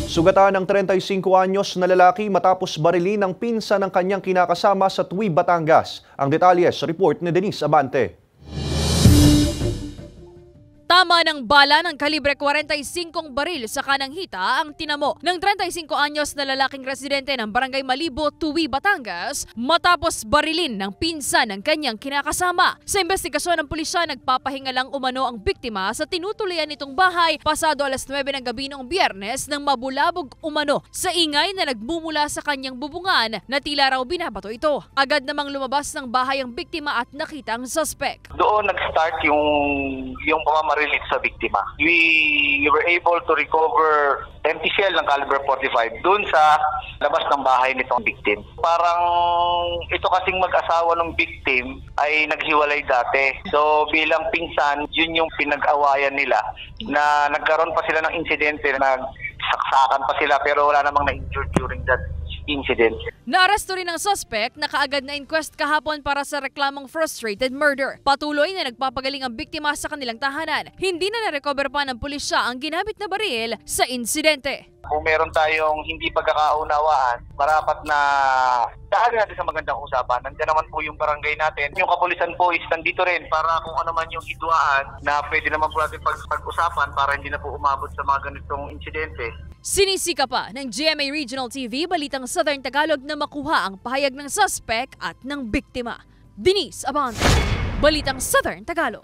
Sugatan ng 35 anyos na lalaki matapos barilin ng pinsa ng kanyang kinakasama sa Tuwi, Batangas. Ang detalye sa report ni Denise Abante. Tama ng bala ng kalibre 45 baril sa kanang hita ang tinamo ng 35 anyos na lalaking residente ng Barangay Malibo, Tuwi, Batangas matapos barilin ng pinsan ng kanyang kinakasama. Sa investigasyon ng pulisya, nagpapahinga lang umano ang biktima sa tinutuloyan nitong bahay pasado alas 9 ng gabi noong Biyernes nang mabulabog umano sa ingay na nagmumula sa kanyang bubungan na tila raw binabato ito. Agad namang lumabas ng bahay ang biktima at nakita ang suspect. Doon nag-start yung pamamarilis sa biktima. We were able to recover empty shell ng caliber 45 doon sa labas ng bahay nitong victim. Parang ito kasing mag-asawa ng victim ay naghiwalay dati. So bilang pinsan, yun yung pinag-awayan nila na nagkaroon pa sila ng insidente, nagsaksakan pa sila pero wala namang na-injured during that incident. Naaresto rin ang suspect na kaagad na inquest kahapon para sa reklamong frustrated murder. Patuloy na nagpapagaling ang biktima sa kanilang tahanan. Hindi na na-recover pa ng pulisya ang ginamit na baril sa insidente. Kung meron tayong hindi pagkakaunawaan, marapat na daan natin sa magandang usapan. Nandiyan naman po yung barangay natin. Yung kapulisan po is nandito rin para kung ano man yung hidwaan na pwede naman po natin pag-usapan para hindi na po umabot sa mga ganitong insidente. Sinisika pa ng GMA Regional TV Balitang Southern Tagalog na makuha ang pahayag ng suspect at ng biktima. Denise Abante, Balitang Southern Tagalog.